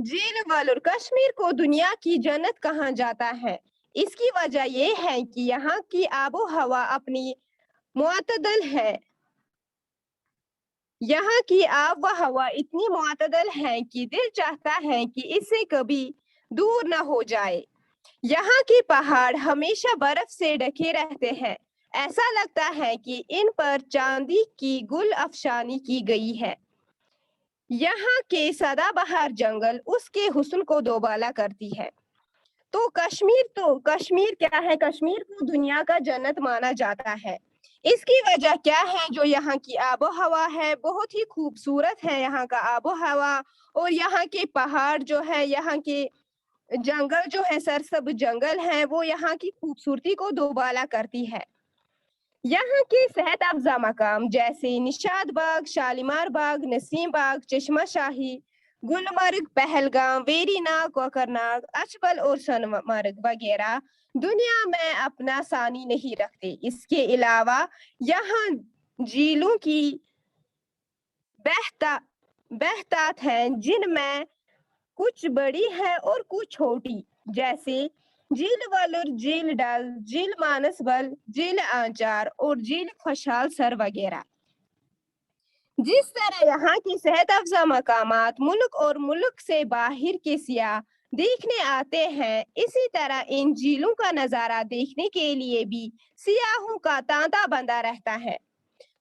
झील वलूर कश्मीर को दुनिया की जन्नत कहा जाता है। इसकी वजह ये है कि यहाँ की आबो हवा अपनी मुअतदल है। यहाँ की आब व हवा इतनी मुअतदल है कि दिल चाहता है कि इससे कभी दूर न हो जाए। यहाँ के पहाड़ हमेशा बर्फ से ढके रहते हैं। ऐसा लगता है कि इन पर चांदी की गुल अफशानी की गई है। यहाँ के सदाबहार जंगल उसके हुस्न को दोबाला करती है। तो कश्मीर क्या है? कश्मीर को दुनिया का जन्नत माना जाता है। इसकी वजह क्या है? जो यहाँ की आबो हवा है बहुत ही खूबसूरत है यहाँ का आबो हवा। और यहाँ के पहाड़ जो है, यहाँ के जंगल जो है, सरसब्ज जंगल है, वो यहाँ की खूबसूरती को दोबाला करती है। यहाँ के सेहत अफजा मकाम जैसे निशाद बाग, शालीमार बाग, नसीम बाग, चश्मा शाही, गुलमर्ग, पहलगाम, वेरीनाग, कोकरनाग, अचबल और सोनमर्ग वगैरह दुनिया में अपना सानी नहीं रखते। इसके अलावा यहाँ झीलों की बहतात हैं, जिनमें कुछ बड़ी है और कुछ छोटी, जैसे झील वलुर, झील डल, झील मानसबल, झील आंचार और झील खुशहाल सर वगैरह। जिस तरह यहाँ की सेहत अफजा मकामात मुल्क और मुल्क से बाहर के सियाह देखने आते हैं, इसी तरह इन झीलों का नजारा देखने के लिए भी सियाहों का तांता बंधा रहता है।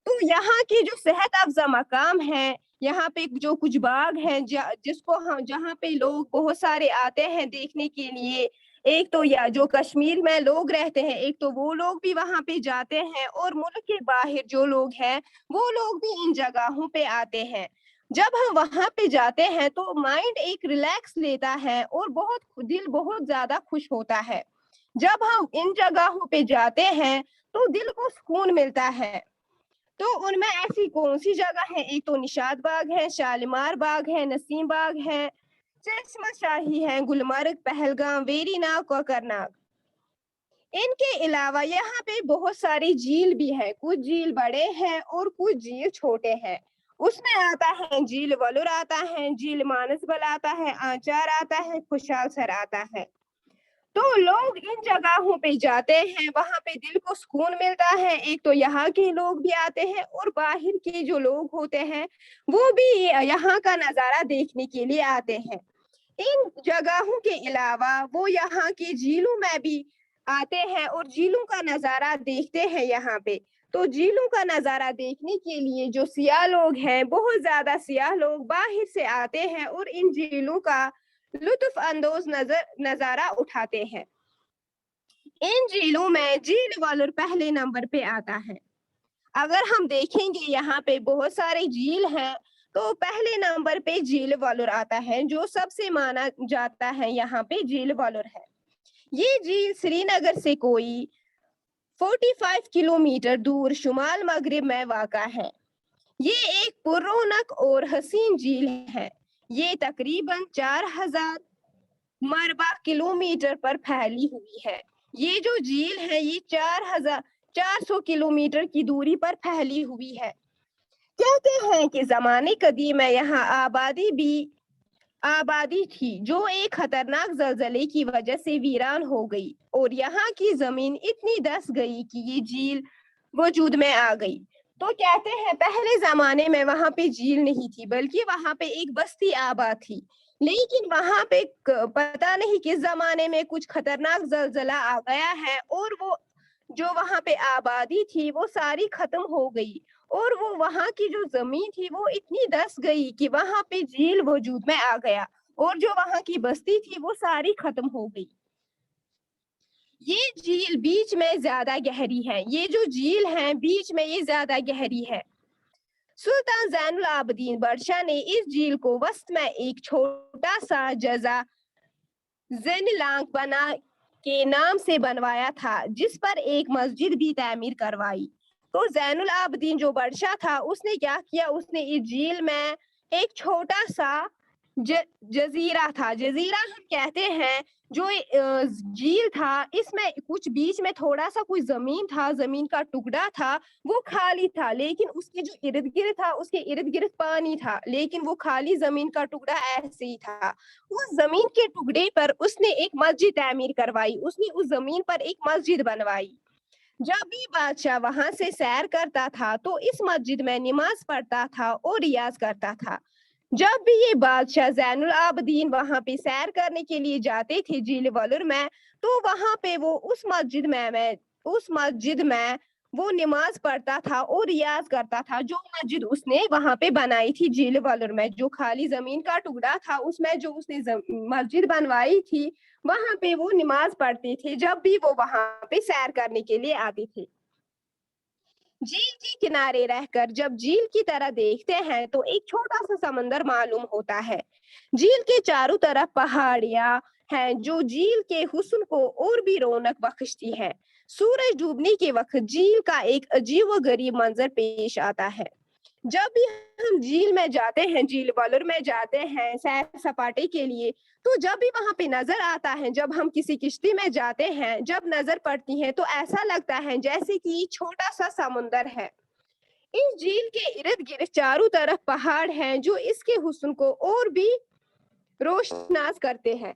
तो यहाँ की जो सेहत अफजा मकाम है, यहाँ पे जो कुछ बाग हैं जिसको हम जहाँ पे लोग बहुत सारे आते हैं देखने के लिए। एक तो या जो कश्मीर में लोग रहते हैं, एक तो वो लोग भी वहाँ पे जाते हैं, और मुल्क के बाहर जो लोग हैं वो लोग भी इन जगहों पे आते हैं। जब हम वहाँ पे जाते हैं तो माइंड एक रिलैक्स लेता है और दिल बहुत ज्यादा खुश होता है। जब हम इन जगहों पे जाते हैं तो दिल को सुकून मिलता है। तो उनमें ऐसी कौन सी जगह है? एक तो निशाद बाग है, शालीमार बाग है, नसीम बाग है, चश्मा शाही है, गुलमर्ग, पहलगाम, वेरीनाग, कोकरनाग। इनके अलावा यहाँ पे बहुत सारी झील भी है। कुछ झील बड़े हैं और कुछ झील छोटे हैं। उसमें आता है झील वलुर आता है, झील मानसबल आता है, आंचार आता है, खुशहाल सर आता है। तो लोग इन जगहों पे जाते हैं, वहां पे दिल को सुकून मिलता है। एक तो यहाँ के लोग भी आते हैं और बाहर के जो लोग होते हैं वो भी यहाँ का नजारा देखने के लिए आते हैं। इन जगहों के अलावा वो यहाँ की झीलों में भी आते हैं और झीलों का नजारा देखते हैं यहाँ पे। तो झीलों का नजारा देखने के लिए जो सियाह लोग हैं, बहुत ज्यादा सियाह लोग बाहर से आते हैं और इन झीलों का लुत्फ अंदोज नजारा उठाते हैं। इन झीलों में झील वलुर पहले नंबर पे आता है। अगर हम देखेंगे यहाँ पे बहुत सारे झील हैं, तो पहले नंबर पे झील वलुर आता है, जो सबसे माना जाता है यहाँ पे झील वलुर है। ये झील श्रीनगर से कोई 45 किलोमीटर दूर शुमाल मगरिब में वाक़ा है। ये एक पुररौनक और हसीन झील है। ये तकरीबन 4000 मरबा किलोमीटर पर फैली हुई है। ये जो झील है ये 400 किलोमीटर की दूरी पर फैली हुई है। कहते हैं कि जमाने कदीम में यहाँ आबादी थी, जो एक खतरनाक जलजले की वजह से वीरान हो गई, और यहाँ की जमीन इतनी धंस गई कि ये झील वजूद में आ गई। तो कहते हैं पहले जमाने में वहां पे झील नहीं थी, बल्कि वहां पे एक बस्ती आबाद थी। लेकिन वहां पे पता नहीं किस जमाने में कुछ खतरनाक जलजला आ गया है, और वो जो वहां पे आबादी थी वो सारी खत्म हो गई, और वो वहां की जो जमीन थी वो इतनी धंस गई कि वहां पे झील वजूद में आ गया, और जो वहां की बस्ती थी वो सारी खत्म हो गई। ये झील बीच में ज्यादा गहरी है। ये जो झील है बीच में ये ज्यादा गहरी है। सुल्तान जैनुल आबदीन बादशाह ने इस झील को वस्त में एक छोटा सा जजा ज़ेनिलांग बना के नाम से बनवाया था, जिस पर एक मस्जिद भी तामीर करवाई। तो जैनुल आबदीन जो बादशाह था उसने क्या किया, उसने इस झील में एक छोटा सा जजीरा था। जजीरा हम कहते हैं जो झील था, इसमें कुछ बीच में थोड़ा-सा कोई ज़मीन था, ज़मीन का टुकड़ा था, वो खाली था, लेकिन उसके जो इर्द-गिर्द था, उसके इर्द-गिर्द पानी था, लेकिन वो खाली ज़मीन का टुकड़ा ऐसे ही था। उस ज़मीन के टुकड़े पर उसने एक मस्जिद तामीर करवाई, उसने उस ज़मीन पर एक मस्जिद बनवाई। जब भी बादशाह वहां से सैर करता था तो इस मस्जिद में नमाज पढ़ता था और रियाज करता था। जब भी ये बादशाह ज़ैनुल आबदीन वहां पे सैर करने के लिए जाते थे झील वलर में, तो वहां पे वो उस मस्जिद में वो नमाज पढ़ता था और रियाज करता था। जो मस्जिद उसने वहां पे बनाई थी झील वलर में, जो खाली जमीन का टुकड़ा था, उसमें जो उसने मस्जिद बनवाई थी, वहां पे वो नमाज पढ़ते थे जब भी वो वहां पे सैर करने के लिए आते थे। झील के किनारे रहकर जब झील की तरह देखते हैं तो एक छोटा सा समंदर मालूम होता है। झील के चारों तरफ पहाड़ियां हैं जो झील के हुस्न को और भी रौनक बख्शती है। सूरज डूबने के वक्त झील का एक अजीब व गरीब मंजर पेश आता है। जब भी हम झील में जाते हैं, झील वलर में जाते हैं सैर सपाटे के लिए, तो जब भी वहां पे नजर आता है, जब हम किसी किश्ती में जाते हैं, जब नजर पड़ती है तो ऐसा लगता है जैसे कि छोटा सा समुंदर है। इस झील के इर्द गिर्द चारों तरफ पहाड़ हैं जो इसके हुस्न को और भी रोशनास करते हैं।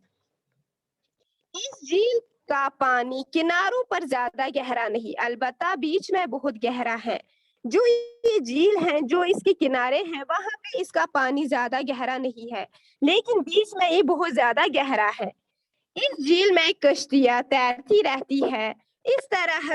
इस झील का पानी किनारों पर ज्यादा गहरा नहीं, अलबत्ता बीच में बहुत गहरा है। जो ये झील है, जो इसके किनारे हैं, वहां पे इसका पानी ज्यादा गहरा नहीं है, लेकिन बीच में ये बहुत ज्यादा गहरा है। इस झील में कश्तियां तैरती रहती है। इस तरह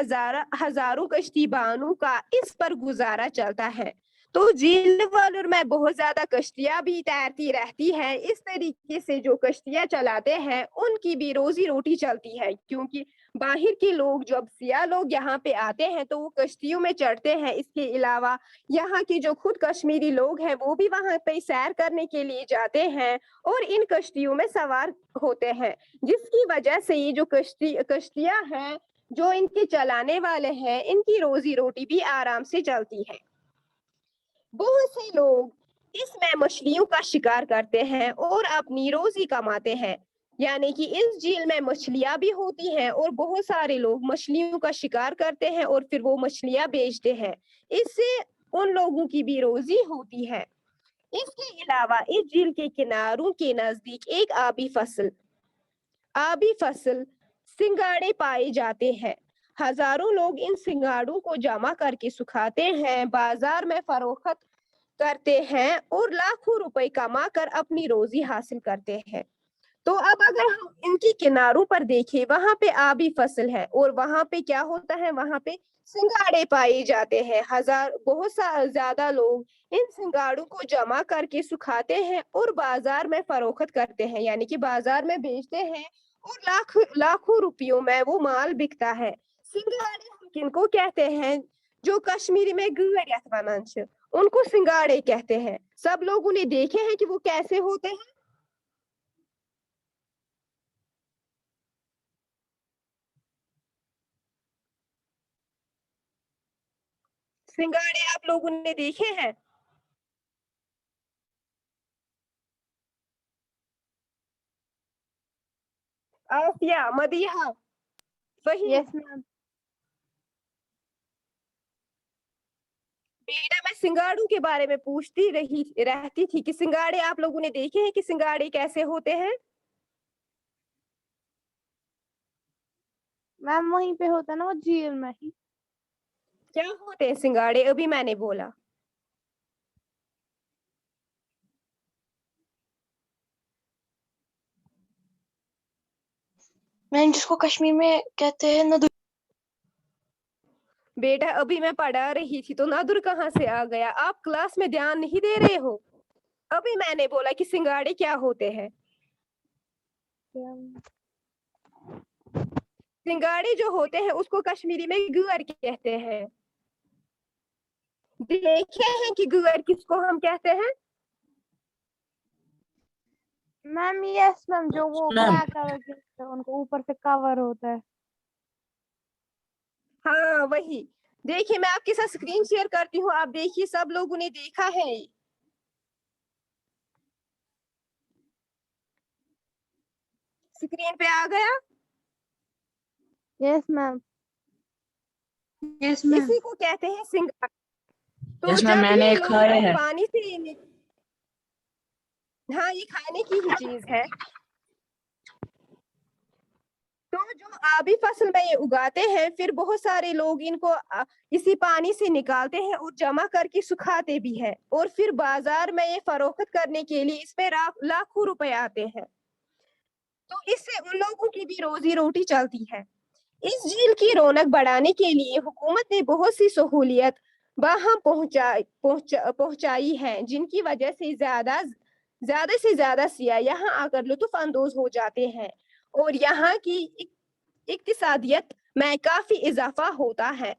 हजारों कश्ती बानों का इस पर गुजारा चलता है। तो झील वलर में बहुत ज्यादा कश्तियां भी तैरती रहती है। इस तरीके से जो कश्तियां चलाते हैं उनकी भी रोजी रोटी चलती है, क्योंकि बाहर के लोग, जब सिया लोग यहाँ पे आते हैं तो वो कश्तियों में चढ़ते हैं। इसके अलावा यहाँ के जो खुद कश्मीरी लोग हैं वो भी वहां पे सैर करने के लिए जाते हैं और इन कश्तियों में सवार होते हैं, जिसकी वजह से ये जो कश्तियां हैं, जो इनके चलाने वाले हैं, इनकी रोजी रोटी भी आराम से चलती है। बहुत से लोग इसमें मछलियों का शिकार करते हैं और अपनी रोजी कमाते हैं। यानी कि इस झील में मछलियां भी होती हैं और बहुत सारे लोग मछलियों का शिकार करते हैं और फिर वो मछलियां बेचते हैं। इससे उन लोगों की भी रोजी होती है। इसके अलावा इस झील के किनारों के नजदीक एक आबी फसल सिंगाड़े पाए जाते हैं। हजारों लोग इन सिंगाड़ों को जमा करके सुखाते हैं, बाजार में फरोख्त करते हैं और लाखों रुपए कमा कर अपनी रोजी हासिल करते हैं। तो अब अगर हम इनकी किनारों पर देखें, वहां पे आबी फसल है और वहां पे क्या होता है, वहां पे सिंगाड़े पाए जाते हैं। बहुत सा ज्यादा लोग इन सिंगाड़ों को जमा करके सुखाते हैं और बाजार में फरोख्त करते हैं, यानी कि बाजार में बेचते हैं और लाखों रुपयों में वो माल बिकता है। सिंगाड़े हम किनको कहते हैं? जो कश्मीरी में गुड़िया बनान छ, उनको सिंगाड़े कहते हैं। सब लोगों ने देखे हैं कि वो कैसे होते हैं। सिंगाड़े आप लोगों ने देखे हैं? आसिया, मदीहा, वही। Yes ma'am. बेटा, मैं सिंगाड़ू के बारे में पूछती रही रहती थी कि सिंगाड़े आप लोगों ने देखे हैं कि सिंगाड़े कैसे होते हैं? मैम वहीं पे होता है ना, वो झील में ही। क्या होते हैं सिंगाड़े? अभी मैंने बोला। मैम जिसको कश्मीर में कहते हैं नदु। बेटा, अभी मैं पढ़ा रही थी तो नादुर कहाँ से आ गया? आप क्लास में ध्यान नहीं दे रहे हो। अभी मैंने बोला कि सिंगाड़े क्या होते हैं। सिंगाड़े जो होते हैं उसको कश्मीरी में गुअर कहते हैं। देखे हैं कि गुअर किसको हम कहते हैं? मैम यस मैम, जो वो मैम ब्लैक कलर के उनको ऊपर से कवर होता है। हाँ, वही। देखिए, मैं आपके साथ स्क्रीन शेयर करती हूँ, आप देखिए, सब लोगों ने देखा है। स्क्रीन पे आ गया? Yes ma'am. Yes ma'am. इसी को कहते हैं सिंगार। तो यस मैम, जब मैंने ये लोग खाया है। पानी से, हाँ ये खाने की ही चीज है। तो जो आबी फसल में ये उगाते हैं, फिर बहुत सारे लोग इनको इसी पानी से निकालते हैं और जमा करके सुखाते भी हैं, और फिर बाजार में ये फरोख्त करने के लिए इसमें लाखों रुपए आते हैं। तो इससे उन लोगों की भी रोजी रोटी चलती है। इस झील की रौनक बढ़ाने के लिए हुकूमत ने बहुत सी सहूलियत वहां पहुंचाई है, जिनकी वजह से ज्यादा से ज्यादा सियाह यहाँ आकर लुत्फ अंदोज हो जाते हैं और यहाँ की इक्तिसादियत में काफी इजाफा होता है।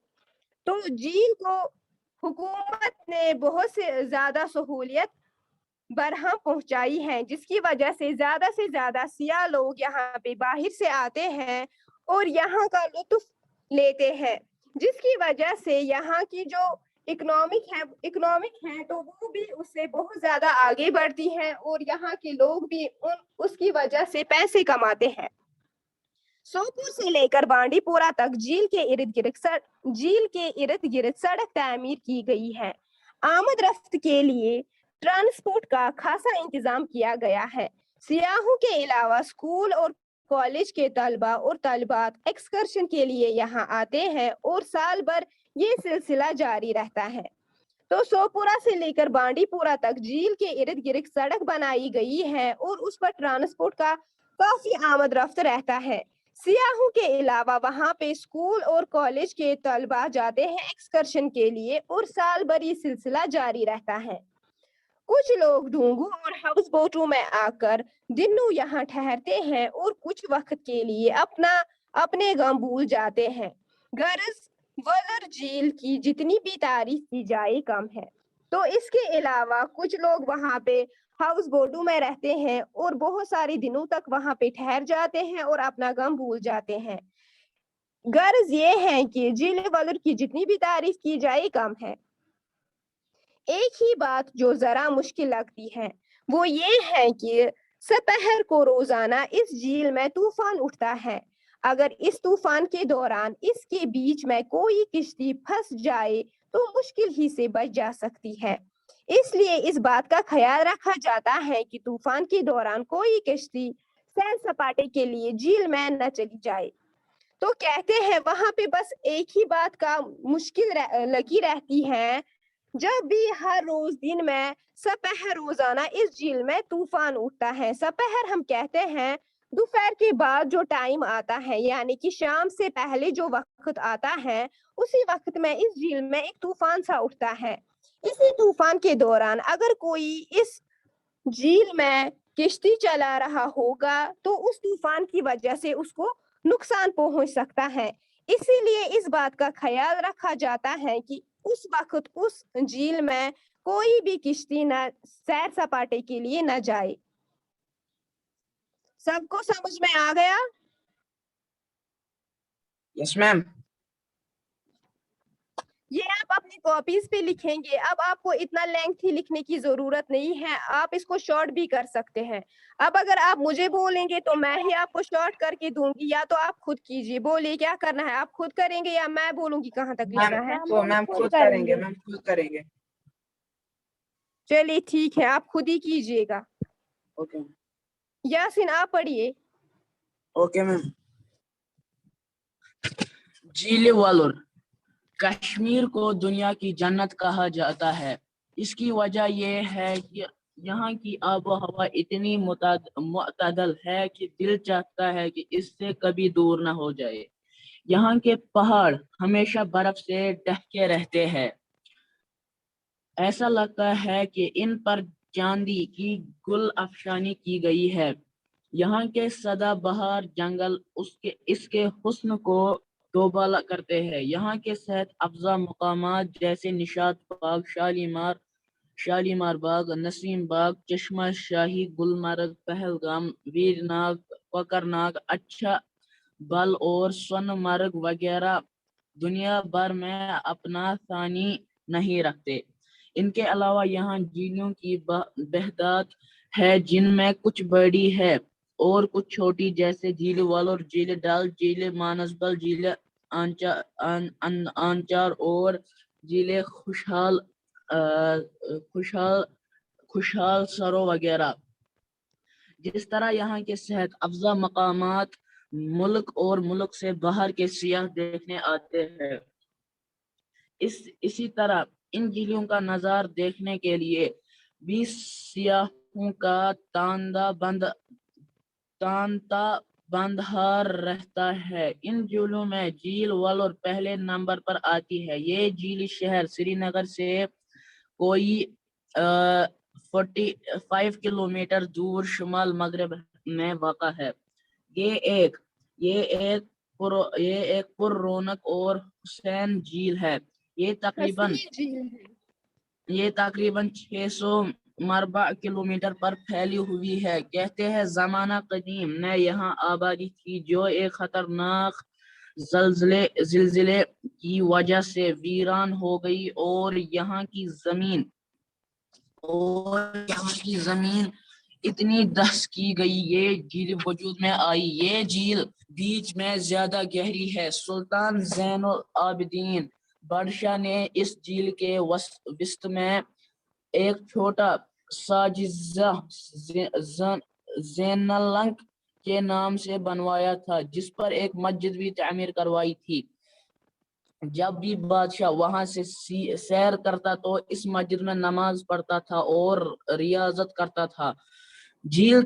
तो झील को हुकूमत ने बहुत से ज्यादा सहूलियत बरहम पहुंचाई है, जिसकी वजह से ज्यादा सियाह लोग यहाँ पे बाहर से आते हैं और यहाँ का लुत्फ लेते हैं, जिसकी वजह से यहाँ की जो इकोनॉमिक है तो वो भी उससे बहुत ज्यादा आगे बढ़ती है और यहाँ के लोग भी उसकी वजह से पैसे कमाते हैं। सोपुर से लेकर बांडीपुरा तक झील के इर्द गिर्द सड़क तामीर की गई है। आमद रफ्त के लिए ट्रांसपोर्ट का खासा इंतजाम किया गया है। सियाहों के अलावा स्कूल और कॉलेज के तलबा और तलबात एक्सकर्शन के लिए यहाँ आते हैं और साल भर ये सिलसिला जारी रहता है। तो सोपुरा से लेकर बांडीपुरा तक झील के इर्द गिर्द सड़क बनाई गई है और उस पर ट्रांसपोर्ट का काफी आमद रफ्त रहता है। सियाहों के अलावा वहाँ पे स्कूल और कॉलेज के तलबा जाते हैं एक्सकर्शन के लिए और साल भर ये सिलसिला जारी रहता है। कुछ लोग ढूंगू और हाउस बोटों में आकर दिनों यहाँ ठहरते हैं और कुछ वक्त के लिए अपने गम भूल जाते हैं। गर्ज वलर झील की जितनी भी तारीफ की जाए कम है। तो इसके अलावा कुछ लोग वहाँ पे हाउस बोटों में रहते हैं और बहुत सारे दिनों तक वहाँ पे ठहर जाते हैं और अपना गम भूल जाते हैं। गर्ज ये है कि झील वलर की जितनी भी तारीफ की जाए कम है। एक ही बात जो जरा मुश्किल लगती है वो ये है कि सपहर को रोजाना इस झील में तूफान उठता है। अगर इस तूफान के दौरान इसके बीच में कोई किश्ती फंस जाए तो मुश्किल ही से बच जा सकती है। इसलिए इस बात का ख्याल रखा जाता है कि तूफान के दौरान कोई किश्ती सैर सपाटे के लिए झील में न चली जाए। तो कहते हैं वहां पे बस एक ही बात का मुश्किल लगी रहती है, जब भी हर रोज दिन में सपहर रोजाना इस झील में तूफान उठता है। सपहर हम कहते हैं दोपहर के बाद जो टाइम आता है, यानी कि शाम से पहले जो वक्त आता है, उसी वक्त में इस झील में एक तूफान सा उठता है। इसी तूफान के दौरान अगर कोई इस झील में किश्ती चला रहा होगा तो उस तूफान की वजह से उसको नुकसान पहुंच सकता है। इसीलिए इस बात का ख्याल रखा जाता है कि उस वक्त उस झील में कोई भी किश्ती न सैर सपाटे के लिए न जाए। सबको समझ में आ गया? Yes ma'am. ये आप अपनी कॉपीज पे लिखेंगे। अब आपको इतना लेंथी लिखने की जरूरत नहीं है, आप इसको शॉर्ट भी कर सकते हैं। अब अगर आप मुझे बोलेंगे तो मैं ही आपको शॉर्ट करके दूंगी, या तो आप खुद कीजिए। बोलिए क्या करना है, आप खुद करेंगे या मैं बोलूंगी कहाँ तक लिखना है? मैम खुद करेंगे, मैम खुद करेंगे। चलिए ठीक है, आप खुद ही कीजिएगा। ओके यासीन आप पढ़िए। Okay ma'am. झील वलर कश्मीर को दुनिया की जन्नत कहा जाता है। इसकी वजह यह है कि यहाँ की आबो हवा इतनी मुतदल है कि दिल चाहता है कि इससे कभी दूर न हो जाए। यहाँ के पहाड़ हमेशा बर्फ से ढके रहते हैं। ऐसा लगता है कि इन पर चांदी की गुल अफशानी की गई है। यहाँ के सदाबहार जंगल इसके हुस्न को दोबाला करते हैं। यहाँ के सेहत अफजा मकामात जैसे निशात बाग, शालीमार बाग, नसीम बाग, चश्मा शाही, गुलमर्ग, पहलगाम, वीरनाग, कोकरनाग, अच्छा बल और सोनमर्ग वगैरह दुनिया भर में अपना सानी नहीं रखते। इनके अलावा यहाँ झीलों की बहदात है जिनमें कुछ बड़ी है اور کچھ چھوٹی جیسے جھیل والور، جھیل ڈل، جھیل مانسبل، جھیل آنچار اور جھیل خوشحال سرو وغیرہ۔ جس طرح یہاں کے صحت افزا مقامات ملک اور ملک سے باہر کے سیاح دیکھنے آتے ہیں، اسی طرح ان جھیلوں کا نظارہ دیکھنے کے لیے بھی سیاحوں کا تانتا بندھار رہتا ہے۔ ان جھیلوں میں جھیل والور پہلے نمبر پر آتی ہے۔ یہ جھیل شہر سری نگر سے کوئی 45 کلومیٹر دور شمال مغرب میں واقع ہے۔ یہ ایک پر رونق اور حسین جھیل ہے۔ یہ تقریباً 600 مربع کلومیٹر پر پھیلی ہوئی ہے۔ کہتے ہیں زمانہ قدیم میں یہاں آبادی تھی جو ایک خطرناک زلزلے کی وجہ سے ویران ہو گئی اور یہاں کی زمین اتنی دھس کی گئی یہ جھیل وجود میں آئی۔ یہ جھیل بیچ میں زیادہ گہری ہے۔ سلطان زین العابدین بادشاہ نے اس جھیل کے وسط میں ایک چھوٹا ساجزہ زینلنگ کے نام سے بنوایا تھا، جس پر ایک مسجد بھی تعمیر کروائی تھی۔ جب بھی بادشاہ وہاں سے سیر کرتا تو اس مسجد میں نماز پڑھتا تھا اور ریاضت کرتا تھا۔ جھیل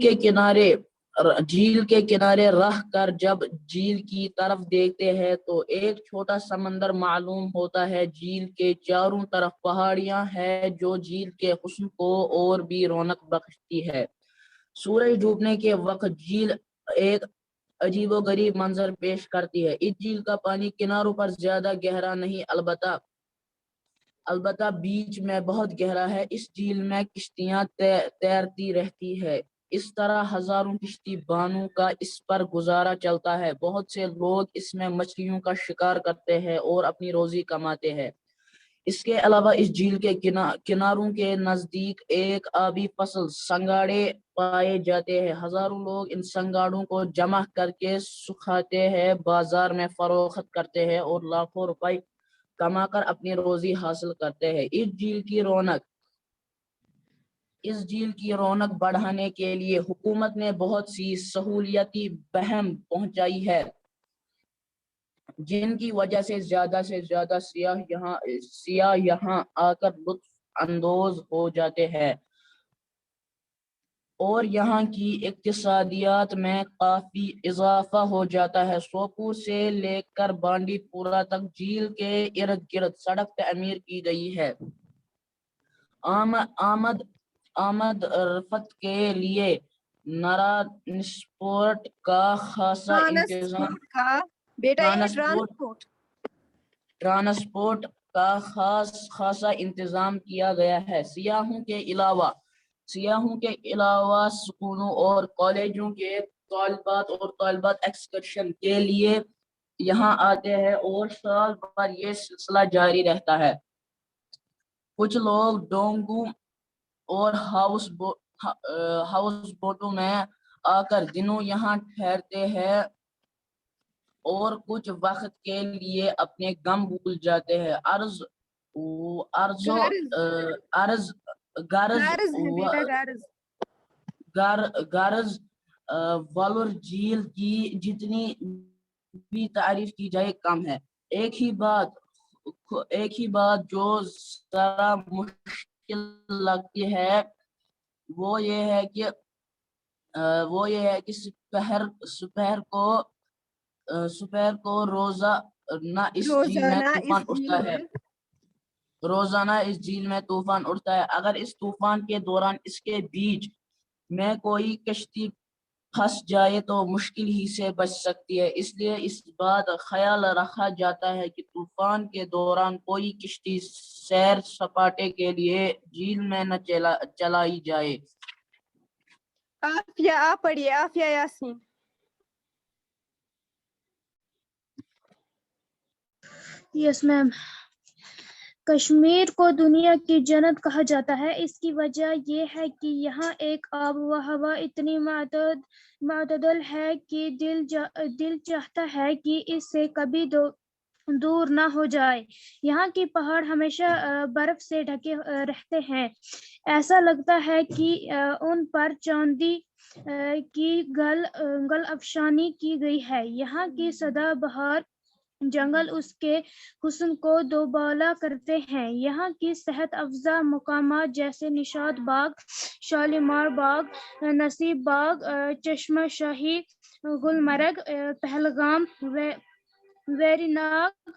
کے کنارے رہ کر جب جھیل کی طرف دیکھتے ہیں تو ایک چھوٹا سمندر معلوم ہوتا ہے۔ جھیل کے چاروں طرف پہاڑیاں ہیں جو جھیل کے حسن کو اور بھی رونق بخشتی ہے۔ سورج ڈوبنے کے وقت جھیل ایک عجیب و غریب منظر پیش کرتی ہے۔ اس جھیل کا پانی کناروں پر زیادہ گہرا نہیں، البتہ بیچ میں بہت گہرا ہے۔ اس جھیل میں کشتیاں تیرتی رہتی ہے۔ اس طرح ہزاروں کشتی بانوں کا اس پر گزارا چلتا ہے۔ بہت سے لوگ اس میں مچھلیوں کا شکار کرتے ہیں اور اپنی روزی کماتے ہیں۔ اس کے علاوہ اس جھیل کے کناروں کے نزدیک ایک آبی فصل سنگاڑے پائے جاتے ہیں۔ ہزاروں لوگ ان سنگاڑوں کو جمع کر کے سکھاتے ہیں، بازار میں فروخت کرتے ہیں اور لاکھوں روپے کما کر اپنی روزی حاصل کرتے ہیں۔ اس جھیل کی رونق بڑھانے کے لیے حکومت نے بہت سی سہولیاتی بہم پہنچائی ہے، جن کی وجہ سے زیادہ سیاح یہاں آ کر لطف اندوز ہو جاتے ہیں اور یہاں کی اقتصادیات میں کافی اضافہ ہو جاتا ہے۔ سوپور سے لے کر بانڈی پورہ تک جھیل کے ارد گرد سڑک تعمیر کی گئی ہے۔ آمد رفت کے لیے ٹرانسپورٹ کا خاصا انتظام کیا گیا ہے۔ سیاحوں کے علاوہ سکولوں اور کالجوں کے طالبات اور طالبات ایکسکرشن کے لیے یہاں آتے ہیں اور سال بھر یہ سلسلہ جاری رہتا ہے۔ کچھ لوگ ڈونگوں اور ہاؤس بوٹوں میں آ کر دنوں یہاں ٹھہرتے ہیں اور کچھ وقت کے لیے اپنے غم بھول جاتے ہیں۔ غرض والور جھیل کی جتنی بھی تعریف کی جائے کم ہے۔ ایک ہی بات جو ذرا مشکل لگتی ہے وہ یہ ہے کہ سپہر کو روزانہ اس جھیل میں طوفان اٹھتا ہے۔ اگر اس طوفان کے دوران اس کے بیچ میں کوئی کشتی پھنس جائے تو مشکل ہی سے بچ سکتی ہے۔ اس لیے اس بات خیال رکھا جاتا ہے کہ طوفان کے دوران کوئی کشتی سیر سپاٹے کے لیے جھیل میں نہ چلائی جائے۔ آپ پڑھیے آفیہ یاسین۔ یس میم۔ کشمیر کو دنیا کی جنت کہا جاتا ہے. اس کی وجہ یہ ہے کہ یہاں ایک آب و ہوا اتنی معتدل ہے کہ دل چاہتا ہے کہ اس سے کبھی دور نہ ہو جائے. یہاں کی پہاڑ ہمیشہ برف سے ڈھکے رہتے ہیں. ایسا لگتا ہے کہ ان پر چاندی کی گل افشانی کی گئی ہے. یہاں کی سدا بہار جنگل اس کے حسن کو دوبالا کرتے ہیں. یہاں کی صحت افزا مقامات جیسے نشاط باغ، شالیمار باغ، نصیب باغ، چشمہ شاہی، گلمرگ، پہلگام، ویری ناگ،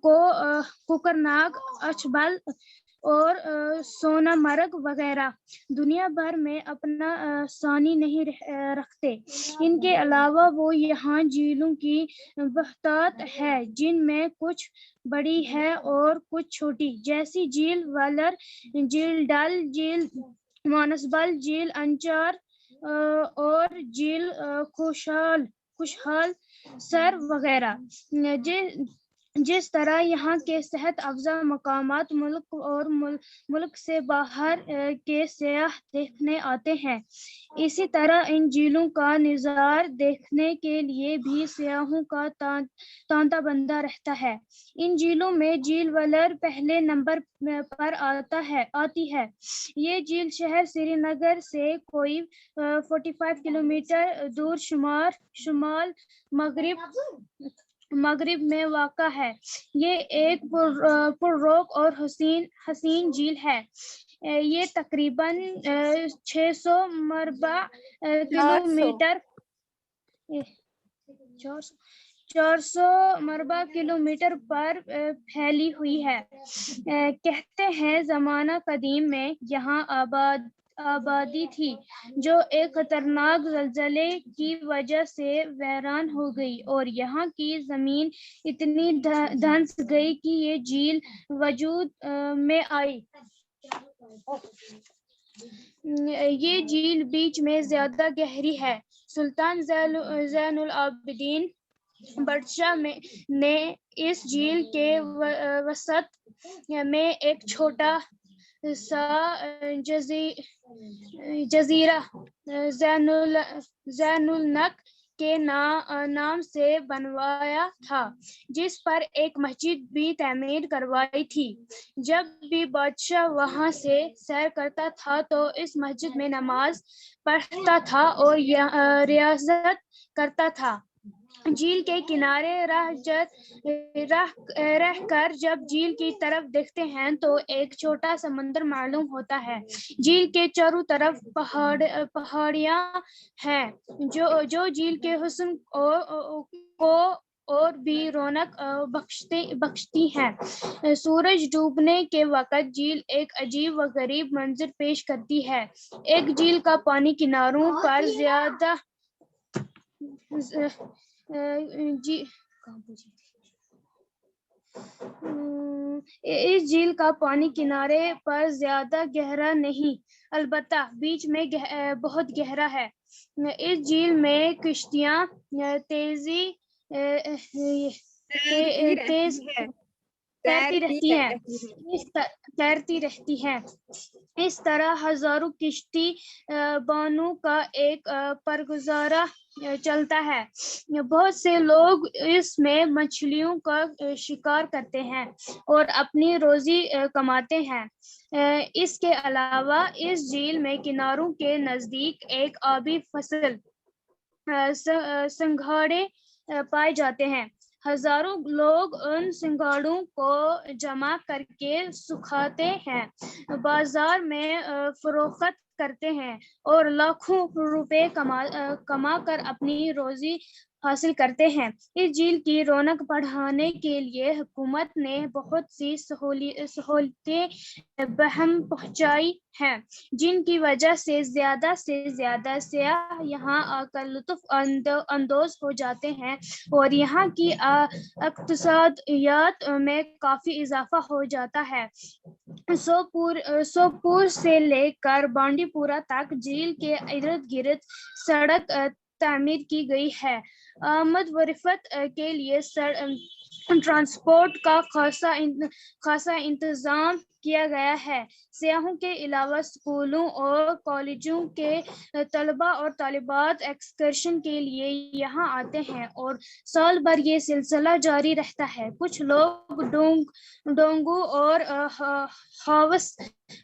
کوکرناگ، اچھبل اور سونا مرگ وغیرہ دنیا بھر میں اپنا ثانی نہیں رکھتے. ان کے علاوہ وہ یہاں جھیلوں کی بہتات ہے جن میں کچھ بڑی ہے اور کچھ چھوٹی، جیسی جھیل والر، جھیل ڈل، جھیل مانسبل، جھیل انچار اور جھیل خوشحال سر وغیرہ. جس طرح یہاں کے صحت افزا مقامات ملک اور ملک سے باہر کے سیاح دیکھنے آتے ہیں، اسی طرح ان جھیلوں کا نظارہ دیکھنے کے لیے بھی سیاحوں کا تانتا بندہ رہتا ہے. ان جھیلوں میں جھیل ولر پہلے نمبر پر آتی ہے. یہ جھیل شہر سری نگر سے کوئی 45 کلومیٹر دور شمال مغرب میں واقع ہے. یہ ایک پررونق اور حسین جھیل ہے. یہ تقریباً 600 مربع کلومیٹر 400 مربع کلومیٹر پر پھیلی ہوئی ہے. کہتے ہیں زمانہ قدیم میں یہاں آبادی تھی جو ایک خطرناک زلزلے کی وجہ سے ویران ہو گئی اور یہاں کی زمین اتنی دھنس گئی کہ یہ جھیل وجود میں آئی. یہ جھیل بیچ میں زیادہ گہری ہے. سلطان زین العابدین بادشاہ نے اس جھیل کے وسط میں ایک چھوٹا سا جزیرہ زین النق کے نام سے بنوایا تھا، جس پر ایک مسجد بھی تعمیر کروائی تھی. جب بھی بادشاہ وہاں سے سیر کرتا تھا تو اس مسجد میں نماز پڑھتا تھا اور ریاضت کرتا تھا. جھیل کے کنارے رہ کر جب جھیل کی طرف دیکھتے ہیں تو ایک چھوٹا سمندر معلوم ہوتا ہے. جھیل کے چاروں طرف پہاڑیاں ہیں جو جھیل کے حسن کو اور بھی رونق بخشتی ہیں. سورج ڈوبنے کے وقت جھیل ایک عجیب و غریب منظر پیش کرتی ہے. ایک جھیل کا پانی کناروں پر زیادہ اس جھیل کا پانی کنارے پر زیادہ گہرا نہیں، البتہ بیچ میں بہت گہرا ہے. اس جھیل میں کشتیاں تیز تیرتی رہتی ہیں. اس طرح ہزاروں کشتی بانوں کا ایک پرگزارہ چلتا ہے. بہت سے لوگ اس میں مچھلیوں کا شکار کرتے ہیں اور اپنی روزی کماتے ہیں. اس کے علاوہ اس جھیل میں کناروں کے نزدیک ایک آبی فصل سنگھاڑے پائے جاتے ہیں. ہزاروں لوگ ان سنگھاڑوں کو جمع کر کے سکھاتے ہیں، بازار میں فروخت کرتے ہیں اور لاکھوں روپے کما کر اپنی روزی حاصل کرتے ہیں. اس جھیل کی رونق بڑھانے کے لیے حکومت نے بہت سی سہولتیں بہم پہنچائی ہیں، جن کی وجہ سے زیادہ سیاح یہاں آ کر لطف اندوز ہو جاتے ہیں اور یہاں کی اقتصادیات میں کافی اضافہ ہو جاتا ہے. سوپور سے لے کر بانڈی پورہ تک جھیل کے ارد گرد سڑک تعمیر کی گئی ہے آمد و رفت کے لیے ٹرانسپورٹ کا خاصا انتظام کیا گیا ہے۔ سیاحوں کے علاوہ اسکولوں اور کالجوں کے طلباء اور طالبات ایکسکرشن کے لیے یہاں آتے ہیں اور سال بھر یہ سلسلہ جاری رہتا ہے۔ کچھ لوگ ڈونگو اور ہاؤس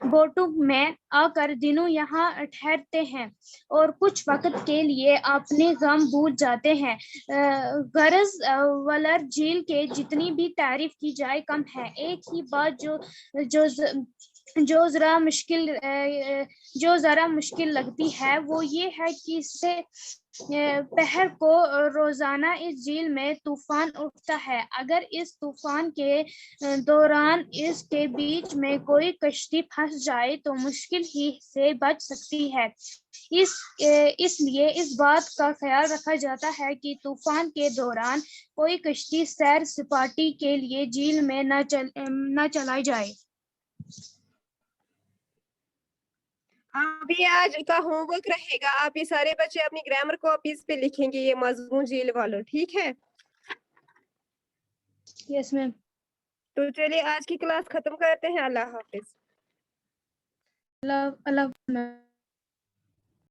بوٹوں میں آ کر دنوں یہاں ٹھہرتے ہیں اور کچھ وقت کے لیے اپنے غم بھول جاتے ہیں۔ غرض ولر جھیل کے جتنی بھی تعریف کی جائے کم ہے۔ ایک ہی بات جو ذرا مشکل لگتی ہے وہ یہ ہے کہ سے پہر کو روزانہ اس جھیل میں طوفان اٹھتا ہے۔ اگر اس طوفان کے دوران اس کے بیچ میں کوئی کشتی پھنس جائے تو مشکل ہی سے بچ سکتی ہے۔ اس لیے اس بات کا خیال رکھا جاتا ہے کہ طوفان کے دوران کوئی کشتی سیر سپاٹی کے لیے جھیل میں نہ چلائی جائے۔ ابھی آج کا ہوم ورک رہے گا، آپ یہ سارے بچے اپنی گرامر کاپیز پہ لکھیں گے یہ مضمون جھیل والوں، ٹھیک ہے؟ یس میم۔ تو چلیے آج کی کلاس ختم کرتے ہیں، اللہ حافظ۔ اللہ